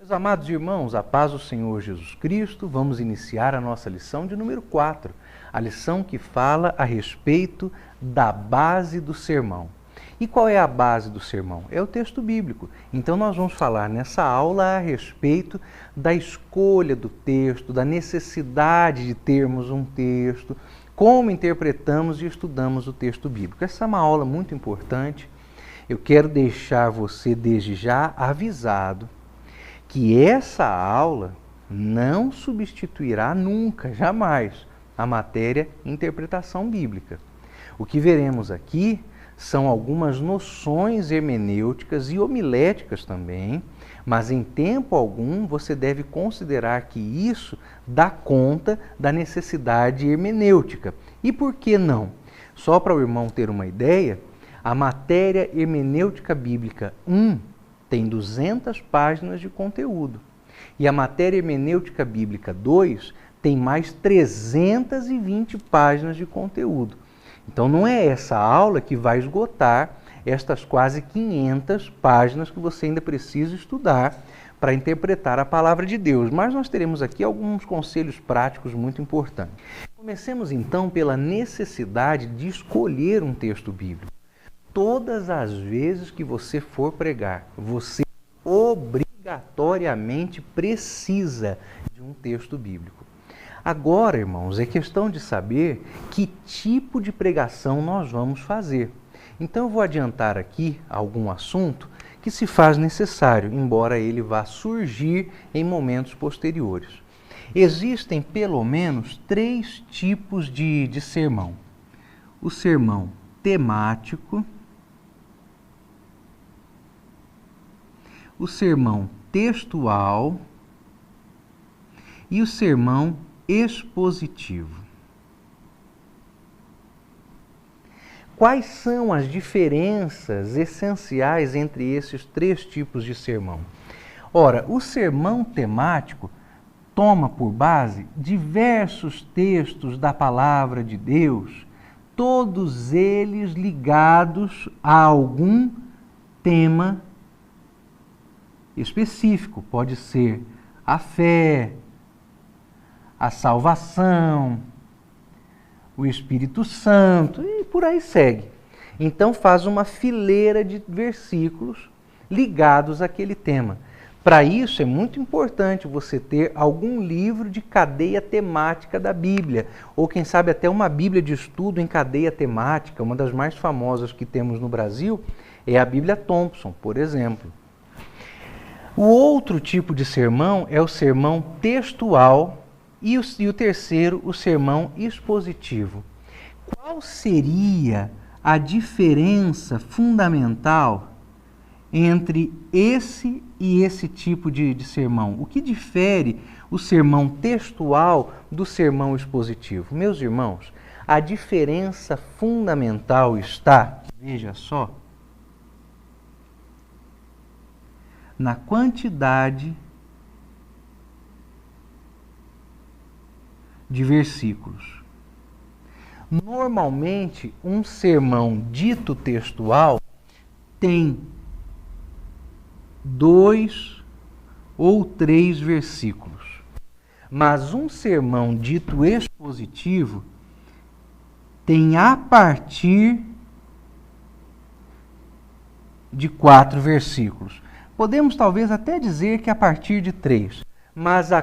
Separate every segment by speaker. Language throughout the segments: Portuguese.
Speaker 1: Meus amados irmãos, a paz do Senhor Jesus Cristo, vamos iniciar a nossa lição de número 4, a lição que fala a respeito da base do sermão. E qual é a base do sermão? É o texto bíblico. Então nós vamos falar nessa aula a respeito da escolha do texto, da necessidade de termos um texto, como interpretamos e estudamos o texto bíblico. Essa é uma aula muito importante. Eu quero deixar você desde já avisado que essa aula não substituirá nunca, jamais, a matéria interpretação bíblica. O que veremos aqui são algumas noções hermenêuticas e homiléticas também, mas em tempo algum você deve considerar que isso dá conta da necessidade hermenêutica. E por que não? Só para o irmão ter uma ideia, a matéria hermenêutica bíblica 1 tem 200 páginas de conteúdo. E a matéria hermenêutica bíblica 2 tem mais 320 páginas de conteúdo. Então não é essa aula que vai esgotar estas quase 500 páginas que você ainda precisa estudar para interpretar a palavra de Deus. Mas nós teremos aqui alguns conselhos práticos muito importantes. Comecemos então pela necessidade de escolher um texto bíblico. Todas as vezes que você for pregar, você obrigatoriamente precisa de um texto bíblico. Agora, irmãos, é questão de saber que tipo de pregação nós vamos fazer. Então eu vou adiantar aqui algum assunto que se faz necessário, embora ele vá surgir em momentos posteriores. Existem pelo menos 3 tipos de sermão. O sermão temático, o sermão textual e o sermão expositivo. Quais são as diferenças essenciais entre esses 3 tipos de sermão? Ora, o sermão temático toma por base diversos textos da palavra de Deus, todos eles ligados a algum tema específico. Pode ser a fé, a salvação, o Espírito Santo e por aí segue. Então faz uma fileira de versículos ligados àquele tema. Para isso é muito importante você ter algum livro de cadeia temática da Bíblia, ou quem sabe até uma Bíblia de estudo em cadeia temática. Uma das mais famosas que temos no Brasil é a Bíblia Thompson, por exemplo. O outro tipo de sermão é o sermão textual e o terceiro, o sermão expositivo. Qual seria a diferença fundamental entre esse e esse tipo de sermão? O que difere o sermão textual do sermão expositivo? Meus irmãos, a diferença fundamental está, veja só, na quantidade de versículos. Normalmente, um sermão dito textual tem 2 ou 3 versículos. Mas um sermão dito expositivo tem a partir de 4 versículos. Podemos talvez até dizer que a partir de 3, mas a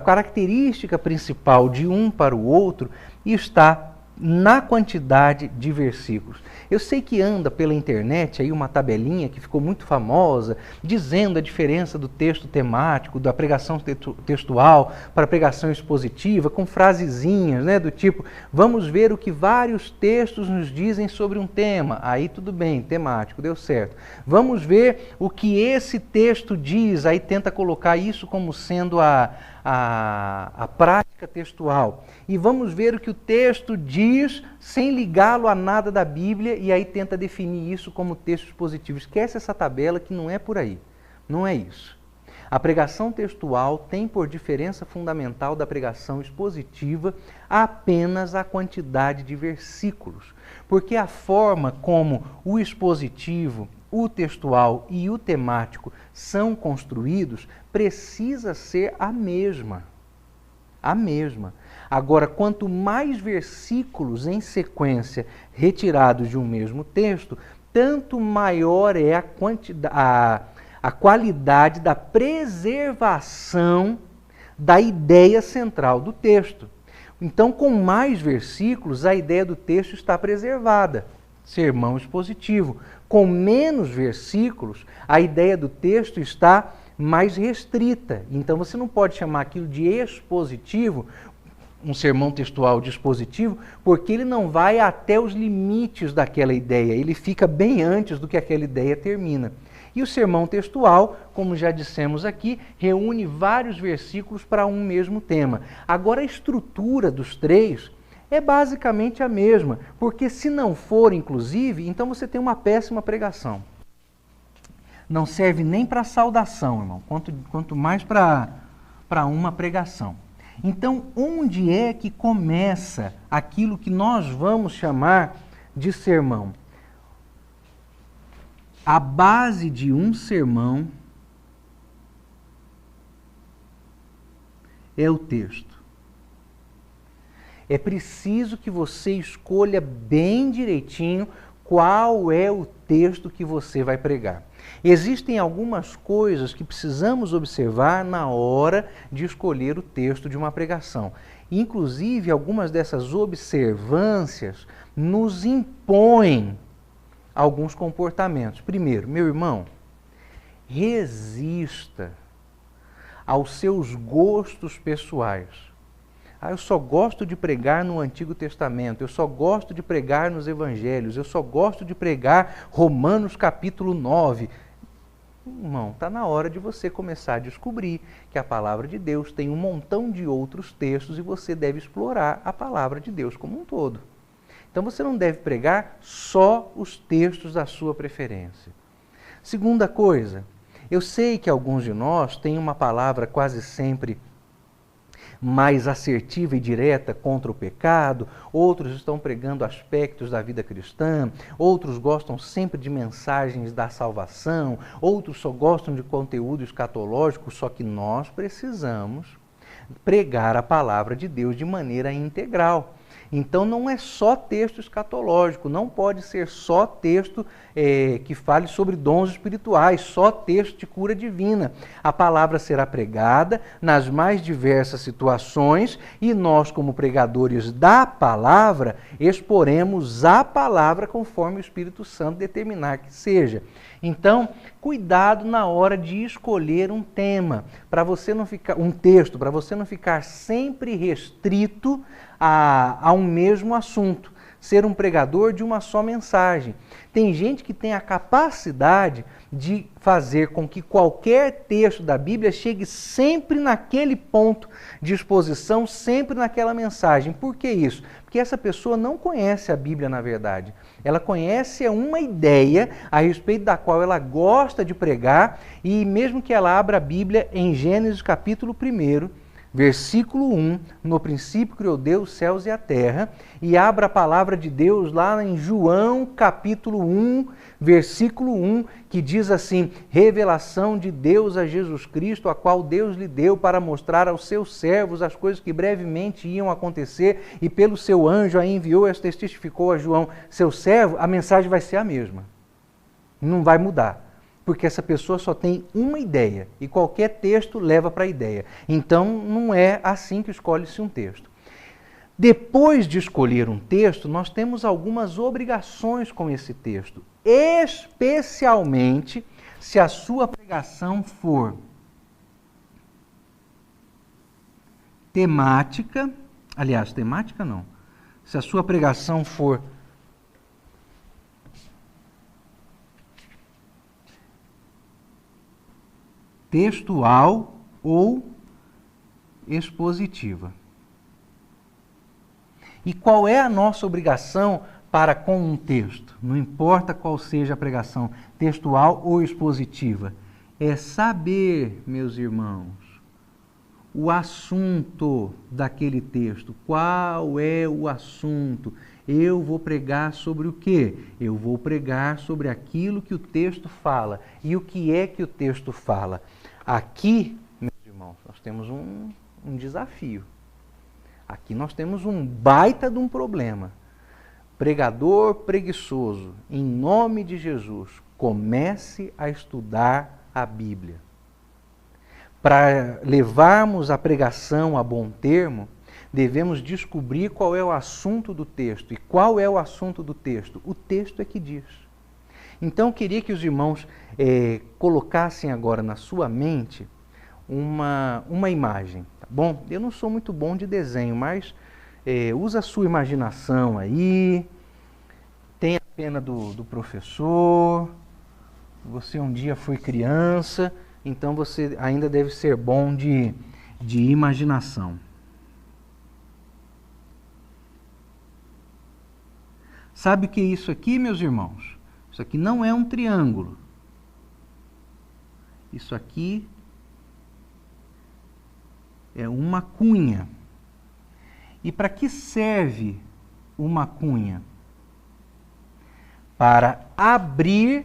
Speaker 1: característica principal de um para o outro está na quantidade de versículos. Eu sei que anda pela internet aí uma tabelinha que ficou muito famosa, dizendo a diferença do texto temático, da pregação textual para a pregação expositiva, com frasezinhas, né, do tipo, vamos ver o que vários textos nos dizem sobre um tema. Aí tudo bem, temático, deu certo. Vamos ver o que esse texto diz, aí tenta colocar isso como sendo a prática textual. E vamos ver o que o texto diz sem ligá-lo a nada da Bíblia e aí tenta definir isso como texto expositivo. Esquece essa tabela que não é por aí. Não é isso. A pregação textual tem por diferença fundamental da pregação expositiva apenas a quantidade de versículos. Porque a forma como o expositivo o textual e o temático são construídos, precisa ser a mesma. A mesma. Agora, quanto mais versículos em sequência retirados de um mesmo texto, tanto maior é a qualidade da preservação da ideia central do texto. Então, com mais versículos, a ideia do texto está preservada. Sermão expositivo. Com menos versículos, a ideia do texto está mais restrita. Então, você não pode chamar aquilo de expositivo, um sermão textual de expositivo, porque ele não vai até os limites daquela ideia, ele fica bem antes do que aquela ideia termina. E o sermão textual, como já dissemos aqui, reúne vários versículos para um mesmo tema. Agora, a estrutura dos três é basicamente a mesma, porque se não for, inclusive, então você tem uma péssima pregação. Não serve nem para saudação, irmão, quanto mais para uma pregação. Então, onde é que começa aquilo que nós vamos chamar de sermão? A base de um sermão é o texto. É preciso que você escolha bem direitinho qual é o texto que você vai pregar. Existem algumas coisas que precisamos observar na hora de escolher o texto de uma pregação. Inclusive, algumas dessas observâncias nos impõem alguns comportamentos. Primeiro, meu irmão, resista aos seus gostos pessoais. Eu só gosto de pregar no Antigo Testamento, eu só gosto de pregar nos Evangelhos, eu só gosto de pregar Romanos capítulo 9. Irmão, está na hora de você começar a descobrir que a palavra de Deus tem um montão de outros textos e você deve explorar a palavra de Deus como um todo. Então você não deve pregar só os textos da sua preferência. Segunda coisa, eu sei que alguns de nós têm uma palavra quase sempre mais assertiva e direta contra o pecado, outros estão pregando aspectos da vida cristã, outros gostam sempre de mensagens da salvação, outros só gostam de conteúdo escatológico, só que nós precisamos pregar a palavra de Deus de maneira integral. Então não é só texto escatológico, não pode ser só texto que fale sobre dons espirituais, só texto de cura divina. A palavra será pregada nas mais diversas situações e nós, como pregadores da palavra, exporemos a palavra conforme o Espírito Santo determinar que seja. Então, cuidado na hora de escolher um tema, para você não ficar um texto, para você não ficar sempre restrito a um mesmo assunto, ser um pregador de uma só mensagem. Tem gente que tem a capacidade de fazer com que qualquer texto da Bíblia chegue sempre naquele ponto de exposição, sempre naquela mensagem. Por que isso? Porque essa pessoa não conhece a Bíblia na verdade. Ela conhece uma ideia a respeito da qual ela gosta de pregar e mesmo que ela abra a Bíblia em Gênesis capítulo 1, versículo 1, no princípio criou Deus os céus e a terra, e abra a palavra de Deus lá em João capítulo 1, versículo 1, que diz assim: revelação de Deus a Jesus Cristo, a qual Deus lhe deu para mostrar aos seus servos as coisas que brevemente iam acontecer, e pelo seu anjo a enviou, esta testificou a João, seu servo. A mensagem vai ser a mesma, não vai mudar. Porque essa pessoa só tem uma ideia e qualquer texto leva para a ideia. Então, não é assim que escolhe-se um texto. Depois de escolher um texto, nós temos algumas obrigações com esse texto, especialmente se a sua pregação for temática, temática não, se a sua pregação for textual ou expositiva. E qual é a nossa obrigação para com um texto? Não importa qual seja a pregação, textual ou expositiva. É saber, meus irmãos, o assunto daquele texto. Qual é o assunto? Eu vou pregar sobre o quê? Eu vou pregar sobre aquilo que o texto fala. E o que é que o texto fala? Aqui, meus irmãos, nós temos um desafio. Aqui nós temos um baita de um problema. Pregador preguiçoso, em nome de Jesus, comece a estudar a Bíblia. Para levarmos a pregação a bom termo, devemos descobrir qual é o assunto do texto. E qual é o assunto do texto? O texto é que diz. Então, eu queria que os irmãos colocassem agora na sua mente uma imagem, tá bom? Eu não sou muito bom de desenho, mas usa a sua imaginação aí, tenha pena do professor, você um dia foi criança, então você ainda deve ser bom de imaginação. Sabe o que é isso aqui, meus irmãos? Isso aqui não é um triângulo. Isso aqui é uma cunha. E para que serve uma cunha? Para abrir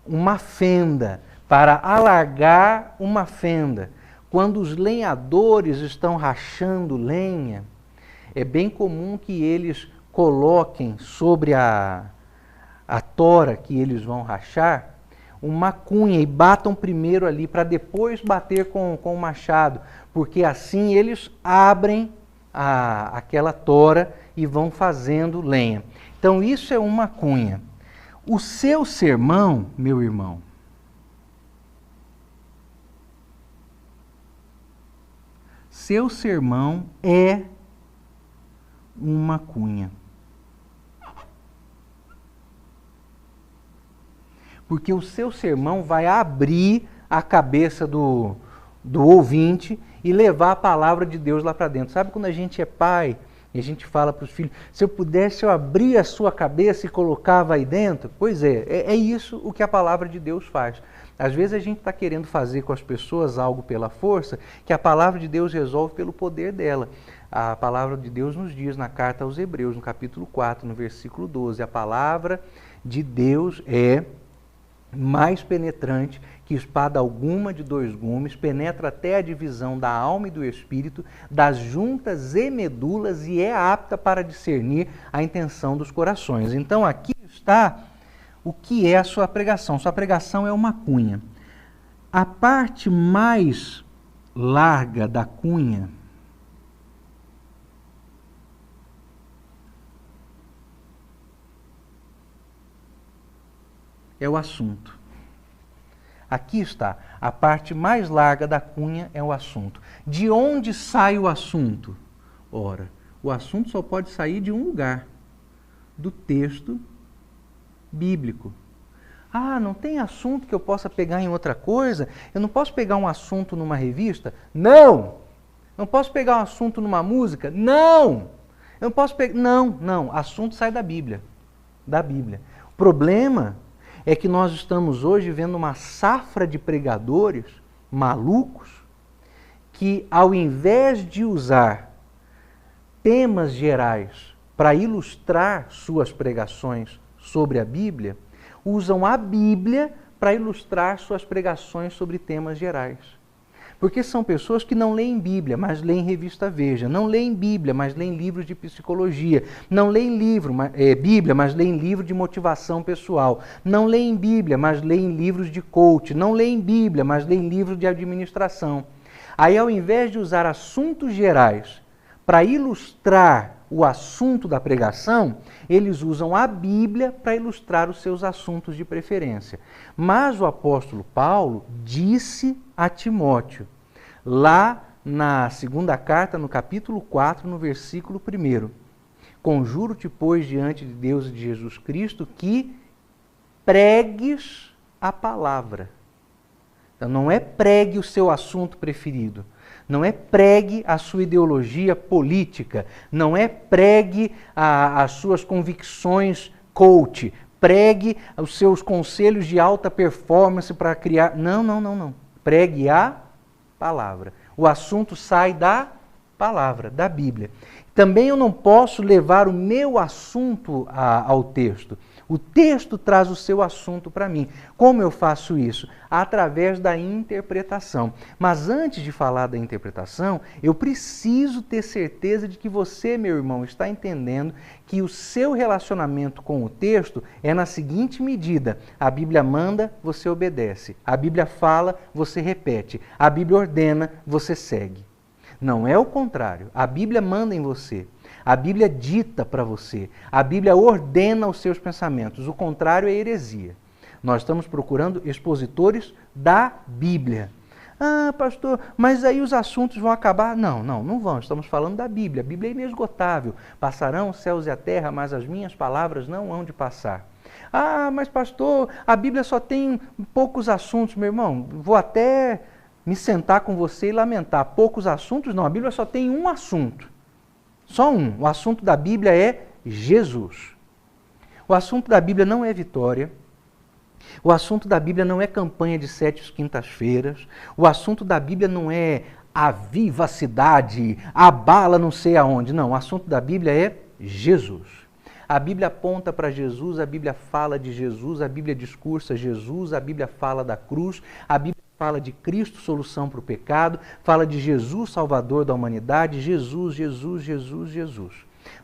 Speaker 1: uma fenda, para alargar uma fenda. Quando os lenhadores estão rachando lenha, é bem comum que eles coloquem sobre a tora que eles vão rachar uma cunha e batam primeiro ali para depois bater com o machado, porque assim eles abrem aquela tora e vão fazendo lenha. Então isso é uma cunha. O seu sermão, meu irmão, seu sermão é uma cunha. Porque o seu sermão vai abrir a cabeça do ouvinte e levar a palavra de Deus lá para dentro. Sabe quando a gente é pai e a gente fala para os filhos, se eu pudesse eu abrir a sua cabeça e colocava aí dentro? Pois é isso o que a palavra de Deus faz. Às vezes a gente está querendo fazer com as pessoas algo pela força, que a palavra de Deus resolve pelo poder dela. A palavra de Deus nos diz na carta aos Hebreus, no capítulo 4, no versículo 12, a palavra de Deus é mais penetrante que espada alguma de 2 gumes, penetra até a divisão da alma e do espírito, das juntas e medulas, e é apta para discernir a intenção dos corações. Então aqui está o que é a sua pregação. Sua pregação é uma cunha. A parte mais larga da cunha é o assunto. Aqui está, a parte mais larga da cunha é o assunto. De onde sai o assunto? Ora, o assunto só pode sair de um lugar, do texto bíblico. Ah, não tem assunto que eu possa pegar em outra coisa? Eu não posso pegar um assunto numa revista? Não! Não posso pegar um assunto numa música? Não! Eu não posso pegar... Não, assunto sai da Bíblia. Da Bíblia. O problema é que nós estamos hoje vendo uma safra de pregadores malucos que, ao invés de usar temas gerais para ilustrar suas pregações sobre a Bíblia, usam a Bíblia para ilustrar suas pregações sobre temas gerais. Porque são pessoas que não leem Bíblia, mas leem revista Veja. Não leem Bíblia, mas leem livros de psicologia. Não leem Bíblia, mas leem livro de motivação pessoal. Não leem Bíblia, mas leem livros de coach. Não leem Bíblia, mas leem livros de administração. Aí, ao invés de usar assuntos gerais para ilustrar o assunto da pregação, eles usam a Bíblia para ilustrar os seus assuntos de preferência. Mas o apóstolo Paulo disse a Timóteo, lá na segunda carta, no capítulo 4, no versículo 1, conjuro-te, pois, diante de Deus e de Jesus Cristo, que pregues a palavra. Então, não é pregue o seu assunto preferido. Não é pregue a sua ideologia política, não é pregue as suas convicções coach, pregue os seus conselhos de alta performance para criar... Não. Pregue a palavra. O assunto sai da palavra, da Bíblia. Também eu não posso levar o meu assunto ao texto. O texto traz o seu assunto para mim. Como eu faço isso? Através da interpretação. Mas antes de falar da interpretação, eu preciso ter certeza de que você, meu irmão, está entendendo que o seu relacionamento com o texto é na seguinte medida: a Bíblia manda, você obedece. A Bíblia fala, você repete. A Bíblia ordena, você segue. Não é o contrário. A Bíblia manda em você. A Bíblia dita para você. A Bíblia ordena os seus pensamentos. O contrário é heresia. Nós estamos procurando expositores da Bíblia. Ah, pastor, mas aí os assuntos vão acabar? Não vão. Estamos falando da Bíblia. A Bíblia é inesgotável. Passarão os céus e a terra, mas as minhas palavras não hão de passar. Ah, mas pastor, a Bíblia só tem poucos assuntos, meu irmão. Vou até me sentar com você e lamentar. Poucos assuntos? Não, a Bíblia só tem um assunto. Só um. O assunto da Bíblia é Jesus. O assunto da Bíblia não é vitória. O assunto da Bíblia não é campanha de 7 quintas-feiras. O assunto da Bíblia não é a vivacidade, a bala não sei aonde. Não, o assunto da Bíblia é Jesus. A Bíblia aponta para Jesus, a Bíblia fala de Jesus, a Bíblia discursa Jesus, a Bíblia fala da cruz, a Bíblia fala de Cristo, solução para o pecado, fala de Jesus, Salvador da humanidade, Jesus, Jesus, Jesus, Jesus.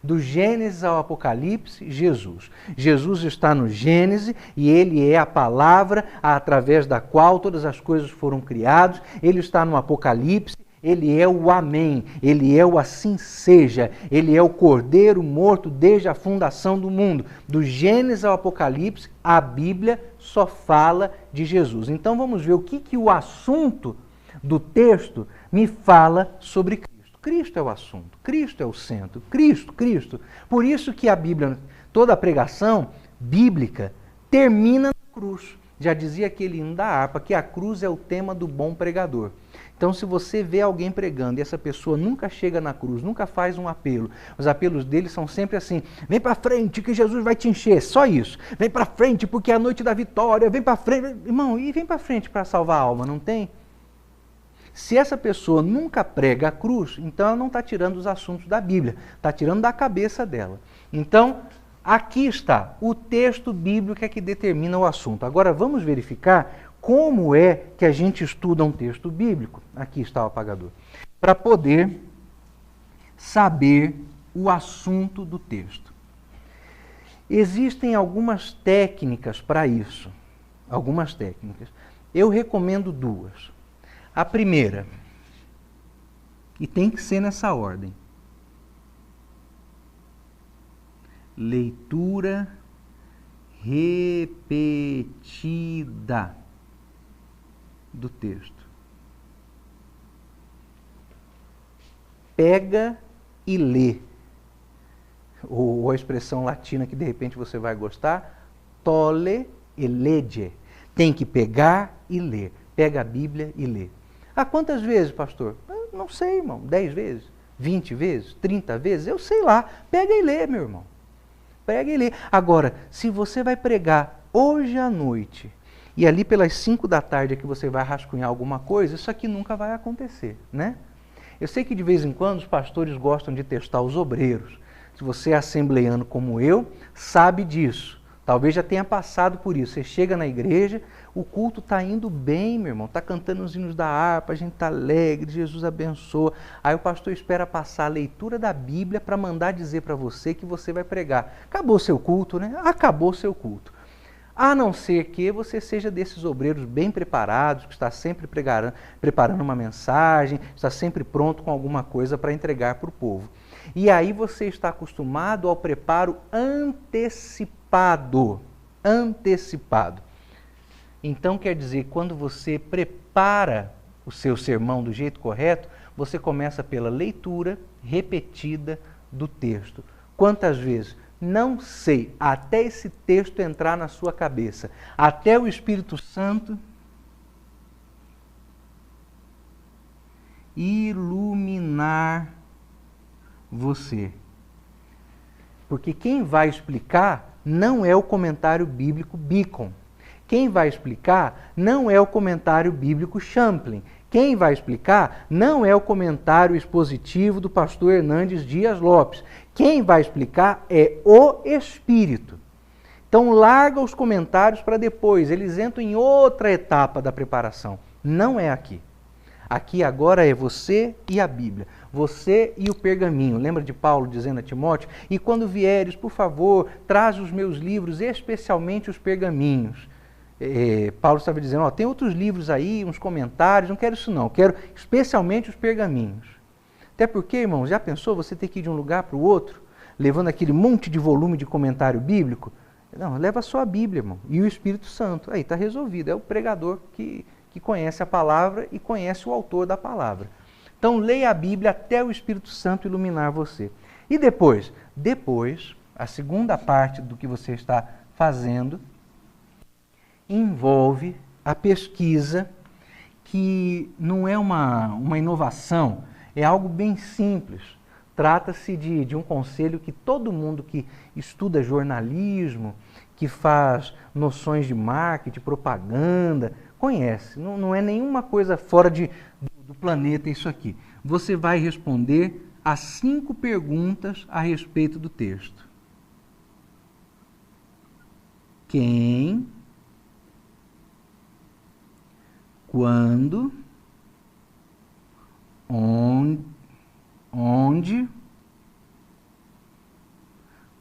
Speaker 1: Do Gênesis ao Apocalipse, Jesus. Jesus está no Gênesis e ele é a palavra através da qual todas as coisas foram criadas. Ele está no Apocalipse. Ele é o Amém, Ele é o assim seja, Ele é o Cordeiro morto desde a fundação do mundo. Do Gênesis ao Apocalipse, a Bíblia só fala de Jesus. Então vamos ver o que o assunto do texto me fala sobre Cristo. Cristo é o assunto, Cristo é o centro, Cristo. Por isso que a Bíblia, toda a pregação bíblica, termina na cruz. Já dizia aquele hino da harpa que a cruz é o tema do bom pregador. Então, se você vê alguém pregando e essa pessoa nunca chega na cruz, nunca faz um apelo, os apelos dele são sempre assim: vem para frente que Jesus vai te encher, só isso. Vem para frente porque é a noite da vitória, vem para frente. Irmão, e vem para frente para salvar a alma, não tem? Se essa pessoa nunca prega a cruz, então ela não está tirando os assuntos da Bíblia, está tirando da cabeça dela. Então, aqui está, o texto bíblico é que determina o assunto. Agora vamos verificar como é que a gente estuda um texto bíblico. Aqui está o apagador. Para poder saber o assunto do texto. Existem algumas técnicas para isso. Algumas técnicas. Eu recomendo duas. A primeira, e tem que ser nessa ordem: leitura repetida do texto. Pega e lê. Ou a expressão latina que de repente você vai gostar: tole e lege. Tem que pegar e ler. Pega a Bíblia e lê. Ah, quantas vezes, pastor? Não sei, irmão. 10 vezes? 20 vezes? 30 vezes? Eu sei lá. Pega e lê, meu irmão. Pega e lê. Agora, se você vai pregar hoje à noite e ali pelas 5 da tarde é que você vai rascunhar alguma coisa, isso aqui nunca vai acontecer, né? Eu sei que de vez em quando os pastores gostam de testar os obreiros. Se você é assembleiano como eu, sabe disso. Talvez já tenha passado por isso. Você chega na igreja, o culto está indo bem, meu irmão. Está cantando os hinos da harpa, a gente está alegre, Jesus abençoa. Aí o pastor espera passar a leitura da Bíblia para mandar dizer para você que você vai pregar. Acabou seu culto, né? Acabou seu culto. A não ser que você seja desses obreiros bem preparados, que está sempre preparando uma mensagem, está sempre pronto com alguma coisa para entregar para o povo. E aí você está acostumado ao preparo antecipado. Antecipado. Então quer dizer, quando você prepara o seu sermão do jeito correto, você começa pela leitura repetida do texto. Quantas vezes? Não sei, até esse texto entrar na sua cabeça, até o Espírito Santo iluminar você. Porque quem vai explicar não é o comentário bíblico Beacon. Quem vai explicar não é o comentário bíblico Champlin. Quem vai explicar não é o comentário expositivo do pastor Hernandes Dias Lopes. Quem vai explicar é o Espírito. Então, larga os comentários para depois. Eles entram em outra etapa da preparação. Não é aqui. Aqui agora é você e a Bíblia. Você e o pergaminho. Lembra de Paulo dizendo a Timóteo? E quando vieres, por favor, traz os meus livros, especialmente os pergaminhos. Paulo estava dizendo, ó, tem outros livros aí, uns comentários, não quero isso não, quero especialmente os pergaminhos. Até porque, irmãos, já pensou você ter que ir de um lugar para o outro, levando aquele monte de volume de comentário bíblico? Não, leva só a Bíblia, irmão, e o Espírito Santo. Aí está resolvido, é o pregador que conhece a palavra e conhece o autor da palavra. Então, leia a Bíblia até o Espírito Santo iluminar você. E depois? Depois, a segunda parte do que você está fazendo envolve a pesquisa, que não é uma inovação, é algo bem simples. Trata-se de um conselho que todo mundo que estuda jornalismo, que faz noções de marketing, propaganda, conhece. Não é nenhuma coisa fora do planeta isso aqui. Você vai responder a 5 perguntas a respeito do texto. Quem, quando, onde,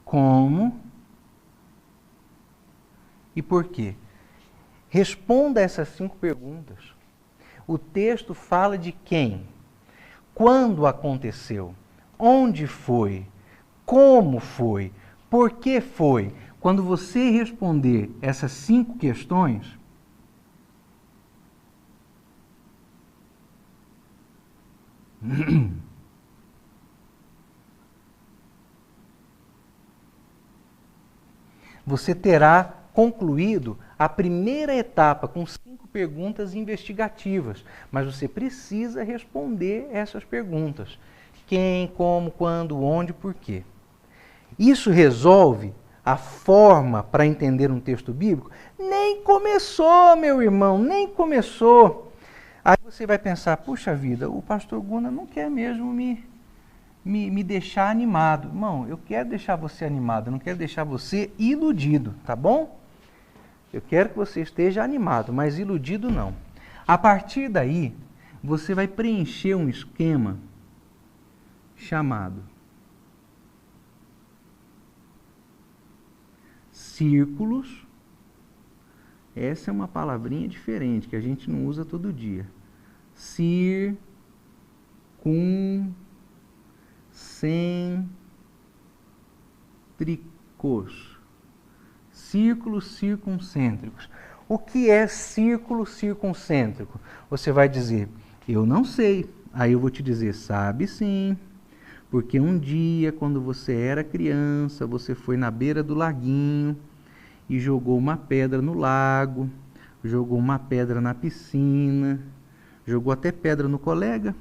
Speaker 1: como e por quê? Responda essas 5 perguntas. O texto fala de quem, quando aconteceu, onde foi, como foi, por que foi. Quando você responder essas 5 questões, você terá concluído a primeira etapa com 5 perguntas investigativas, mas você precisa responder essas perguntas. Quem, como, quando, onde, por quê. Isso resolve a forma para entender um texto bíblico? Nem começou, meu irmão, nem começou. Aí você vai pensar, puxa vida, o pastor Guna não quer mesmo me deixar animado. Irmão, eu quero deixar você animado, eu não quero deixar você iludido, tá bom? Eu quero que você esteja animado, mas iludido não. A partir daí, você vai preencher um esquema chamado círculos. Essa é uma palavrinha diferente, que a gente não usa todo dia. Circuncêntricos. Círculos circuncêntricos. O que é círculo circuncêntrico? Você vai dizer, eu não sei. Aí eu vou te dizer, sabe sim. Porque um dia, quando você era criança, você foi na beira do laguinho e jogou uma pedra no lago, jogou uma pedra na piscina, jogou até pedra no colega.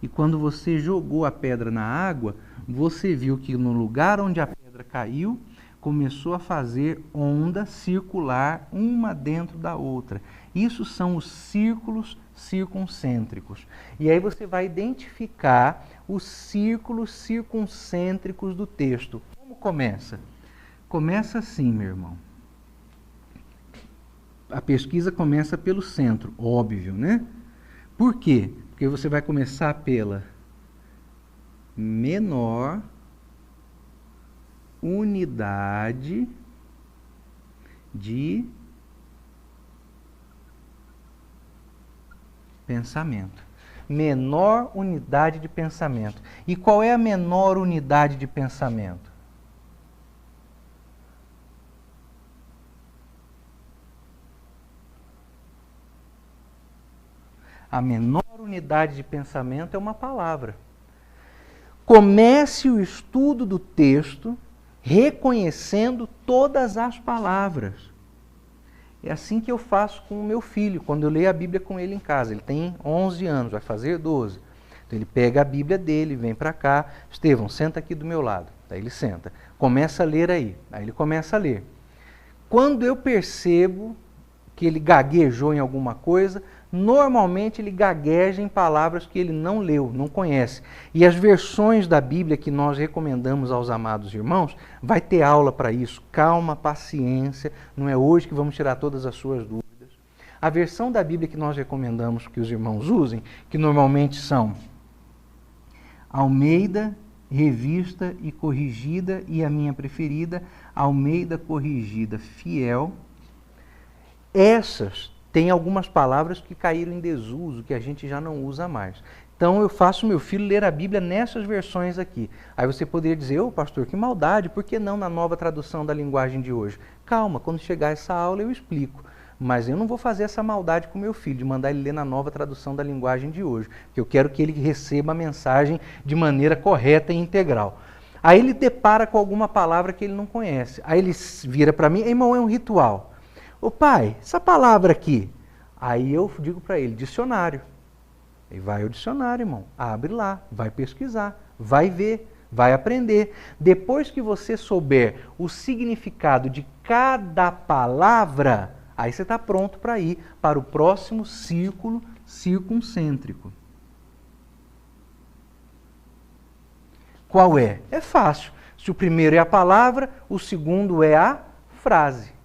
Speaker 1: E quando você jogou a pedra na água, você viu que no lugar onde a pedra caiu, começou a fazer onda circular uma dentro da outra. Isso são os círculos circuncêntricos. E aí você vai identificar os círculos circuncêntricos do texto. Como começa? Começa assim, meu irmão. A pesquisa começa pelo centro, óbvio, né? Por quê? Porque você vai começar pela menor unidade de pensamento. Menor unidade de pensamento. E qual é a menor unidade de pensamento? A menor unidade de pensamento é uma palavra. Comece o estudo do texto reconhecendo todas as palavras. É assim que eu faço com o meu filho, quando eu leio a Bíblia com ele em casa. Ele tem 11 anos, vai fazer 12. Então ele pega a Bíblia dele, vem para cá. Estevão, senta aqui do meu lado. Daí ele senta. Começa a ler aí. Aí ele começa a ler. Quando eu percebo que ele gaguejou em alguma coisa, normalmente ele gagueja em palavras que ele não leu, não conhece. E as versões da Bíblia que nós recomendamos aos amados irmãos, vai ter aula para isso. Calma, paciência, não é hoje que vamos tirar todas as suas dúvidas. A versão da Bíblia que nós recomendamos que os irmãos usem, que normalmente são Almeida, Revista e Corrigida, e a minha preferida, Almeida Corrigida Fiel. Essas têm algumas palavras que caíram em desuso, que a gente já não usa mais. Então eu faço meu filho ler a Bíblia nessas versões aqui. Aí você poderia dizer, ô pastor, que maldade, por que não na nova tradução da linguagem de hoje? Calma, quando chegar essa aula eu explico. Mas eu não vou fazer essa maldade com meu filho, de mandar ele ler na nova tradução da linguagem de hoje. Porque eu quero que ele receba a mensagem de maneira correta e integral. Aí ele depara com alguma palavra que ele não conhece. Aí ele vira para mim, irmão, é um ritual. Ô pai, essa palavra aqui. Aí eu digo para ele, dicionário. E vai ao dicionário, irmão. Abre lá, vai pesquisar, vai ver, vai aprender. Depois que você souber o significado de cada palavra, aí você está pronto para ir para o próximo círculo circuncêntrico. Qual é? É fácil. Se o primeiro é a palavra, o segundo é a frase.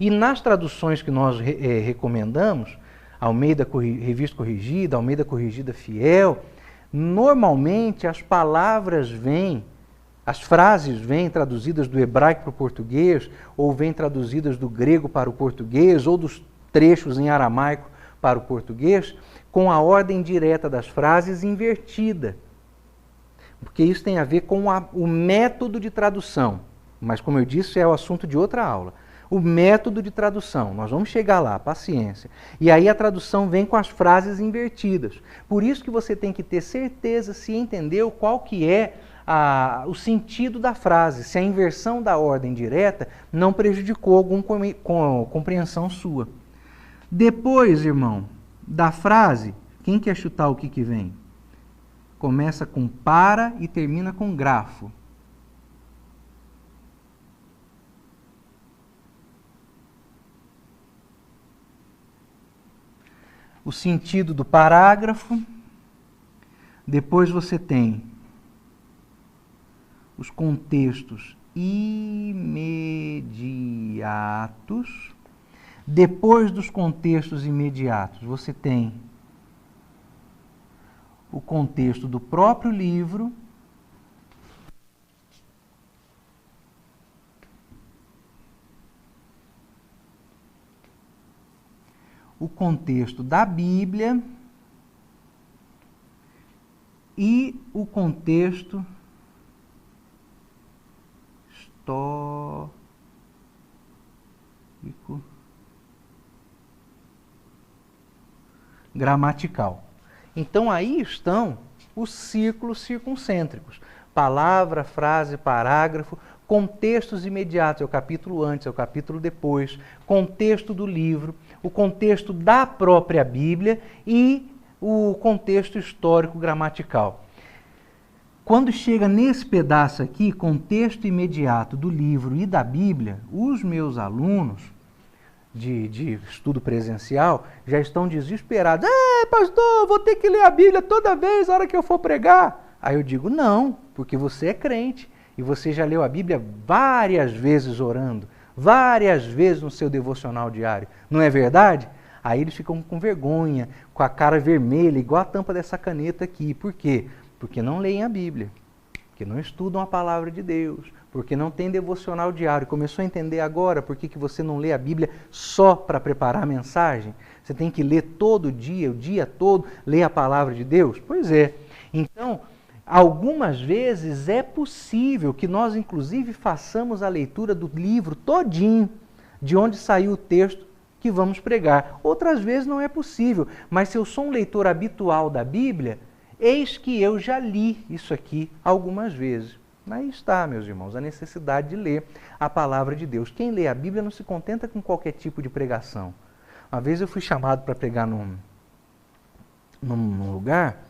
Speaker 1: E nas traduções que nós recomendamos, Almeida Revista Corrigida, Almeida Corrigida Fiel, normalmente as palavras vêm, as frases vêm traduzidas do hebraico para o português, ou vêm traduzidas do grego para o português, ou dos trechos em aramaico para o português, com a ordem direta das frases invertida. Porque isso tem a ver com o método de tradução. Mas, como eu disse, é o assunto de outra aula. O método de tradução, nós vamos chegar lá, paciência. E aí a tradução vem com as frases invertidas. Por isso que você tem que ter certeza se entendeu qual que é o sentido da frase, se a inversão da ordem direta não prejudicou alguma compreensão sua. Depois, irmão, da frase, quem quer chutar o que vem? Começa com para e termina com grafo. O sentido do parágrafo. Depois você tem os contextos imediatos. Depois dos contextos imediatos, você tem o contexto do próprio livro. O contexto da Bíblia e o contexto histórico gramatical. Então aí estão os círculos circuncêntricos. Palavra, frase, parágrafo, contextos imediatos, é o capítulo antes, é o capítulo depois, contexto do livro, o contexto da própria Bíblia e o contexto histórico gramatical. Quando chega nesse pedaço aqui, contexto imediato do livro e da Bíblia, os meus alunos de estudo presencial já estão desesperados. Pastor, vou ter que ler a Bíblia toda vez na hora que eu for pregar. Aí eu digo, não, porque você é crente e você já leu a Bíblia várias vezes orando, várias vezes no seu devocional diário. Não é verdade? Aí eles ficam com vergonha, com a cara vermelha, igual a tampa dessa caneta aqui. Por quê? Porque não leem a Bíblia, porque não estudam a palavra de Deus, porque não tem devocional diário. Começou a entender agora por que você não lê a Bíblia só para preparar a mensagem? Você tem que ler todo dia, o dia todo, ler a palavra de Deus? Pois é. Então, algumas vezes é possível que nós, inclusive, façamos a leitura do livro todinho, de onde saiu o texto que vamos pregar. Outras vezes não é possível, mas se eu sou um leitor habitual da Bíblia, eis que eu já li isso aqui algumas vezes. Aí está, meus irmãos, a necessidade de ler a palavra de Deus. Quem lê a Bíblia não se contenta com qualquer tipo de pregação. Uma vez eu fui chamado para pregar num lugar,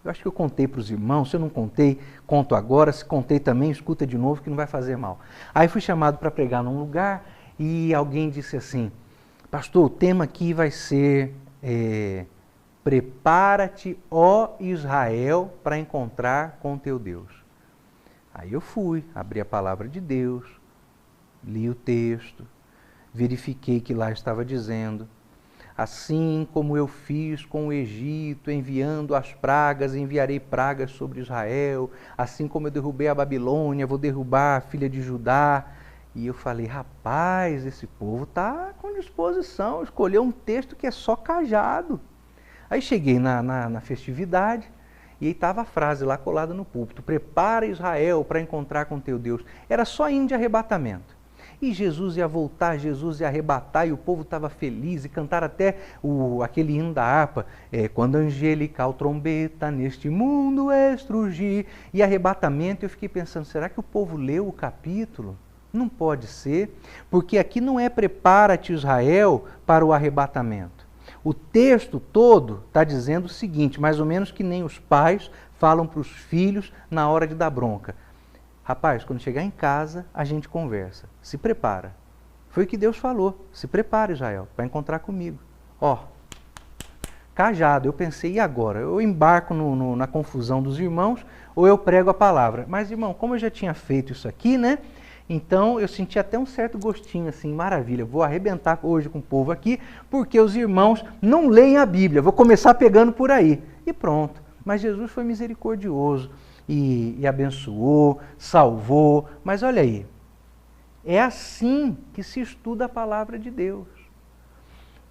Speaker 1: eu acho que eu contei para os irmãos, se eu não contei, conto agora, se contei também, escuta de novo que não vai fazer mal. Aí fui chamado para pregar num lugar e alguém disse assim: pastor, o tema aqui vai ser prepara-te, ó Israel, para encontrar com teu Deus. Aí eu fui, abri a palavra de Deus, li o texto, verifiquei que lá estava dizendo: assim como eu fiz com o Egito, enviando as pragas, enviarei pragas sobre Israel. Assim como eu derrubei a Babilônia, vou derrubar a filha de Judá. E eu falei: rapaz, esse povo está com disposição, escolheu um texto que é só cajado. Aí cheguei na festividade e aí estava a frase lá colada no púlpito: prepara Israel para encontrar com teu Deus. Era só hino de arrebatamento. E Jesus ia voltar, Jesus ia arrebatar, e o povo estava feliz, e cantaram até aquele hino da harpa, quando angelical trombeta neste mundo estrugir, e arrebatamento. Eu fiquei pensando, será que o povo leu o capítulo? Não pode ser, porque aqui não é prepara-te Israel para o arrebatamento. O texto todo está dizendo o seguinte, mais ou menos que nem os pais falam para os filhos na hora de dar bronca: rapaz, quando chegar em casa, a gente conversa. Se prepara. Foi o que Deus falou. Se prepara, Israel, para encontrar comigo. Ó, cajado. Eu pensei, e agora? Eu embarco na confusão dos irmãos ou eu prego a palavra? Mas, irmão, como eu já tinha feito isso aqui, né? Então, eu senti até um certo gostinho, assim, maravilha. Vou arrebentar hoje com o povo aqui, porque os irmãos não leem a Bíblia. Vou começar pegando por aí. E pronto. Mas Jesus foi misericordioso. E abençoou, salvou. Mas olha aí, é assim que se estuda a palavra de Deus.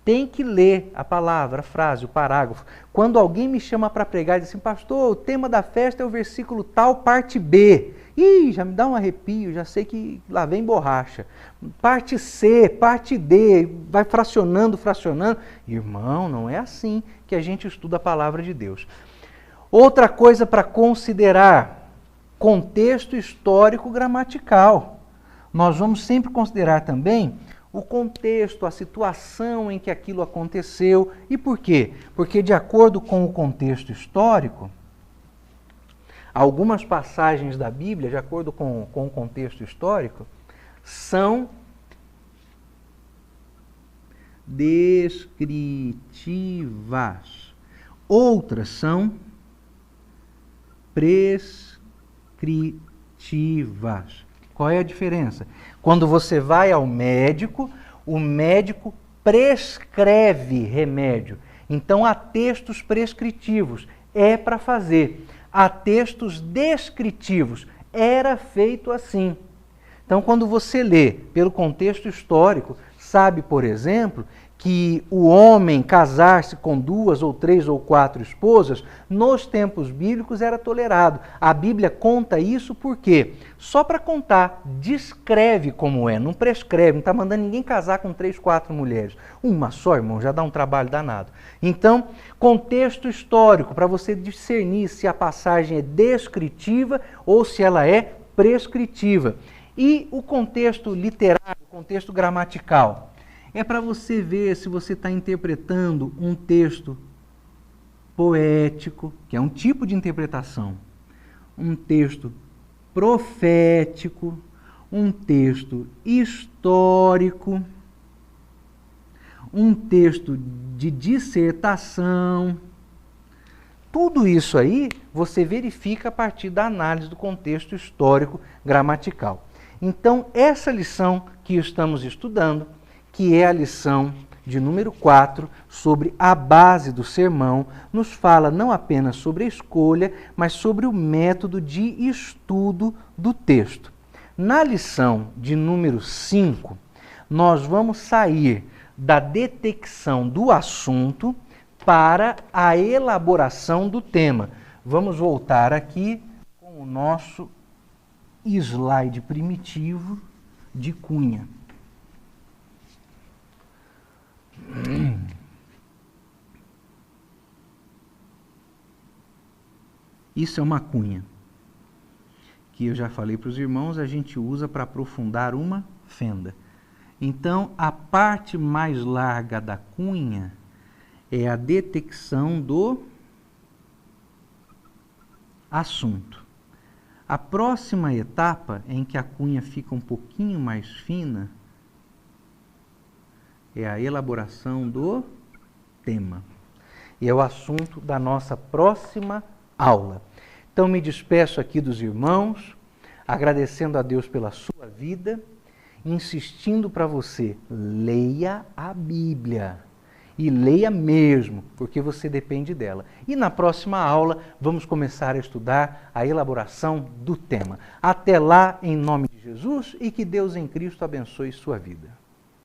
Speaker 1: Tem que ler a palavra, a frase, o parágrafo. Quando alguém me chama para pregar e diz assim: pastor, o tema da festa é o versículo tal, parte B. Ih, já me dá um arrepio, já sei que lá vem borracha. Parte C, parte D, vai fracionando. Irmão, não é assim que a gente estuda a palavra de Deus. Outra coisa para considerar: contexto histórico gramatical. Nós vamos sempre considerar também o contexto, a situação em que aquilo aconteceu. E por quê? Porque, de acordo com o contexto histórico, algumas passagens da Bíblia, de acordo com o contexto histórico, são descritivas. Outras são prescritivas. Qual é a diferença? Quando você vai ao médico, o médico prescreve remédio. Então há textos prescritivos, é para fazer. Há textos descritivos, era feito assim. Então, quando você lê pelo contexto histórico, sabe, por exemplo, que o homem casar-se com 2 ou 3 ou 4 esposas, nos tempos bíblicos era tolerado. A Bíblia conta isso por quê? Só para contar, descreve como é, não prescreve, não está mandando ninguém casar com 3, 4 mulheres. Uma só, irmão, já dá um trabalho danado. Então, contexto histórico, para você discernir se a passagem é descritiva ou se ela é prescritiva. E o contexto literário, o contexto gramatical, é para você ver se você está interpretando um texto poético, que é um tipo de interpretação, um texto profético, um texto histórico, um texto de dissertação. Tudo isso aí você verifica a partir da análise do contexto histórico gramatical. Então, essa lição que estamos estudando, que é a lição de número 4, sobre a base do sermão, nos fala não apenas sobre a escolha, mas sobre o método de estudo do texto. Na lição de número 5, nós vamos sair da detecção do assunto para a elaboração do tema. Vamos voltar aqui com o nosso slide primitivo de Cunha. Isso é uma cunha, que eu já falei para os irmãos, a gente usa para aprofundar uma fenda. Então, a parte mais larga da cunha é a detecção do assunto. A próxima etapa, em que a cunha fica um pouquinho mais fina, é a elaboração do tema. E é o assunto da nossa próxima aula. Então me despeço aqui dos irmãos, agradecendo a Deus pela sua vida, insistindo para você, leia a Bíblia. E leia mesmo, porque você depende dela. E na próxima aula vamos começar a estudar a elaboração do tema. Até lá, em nome de Jesus, e que Deus em Cristo abençoe sua vida.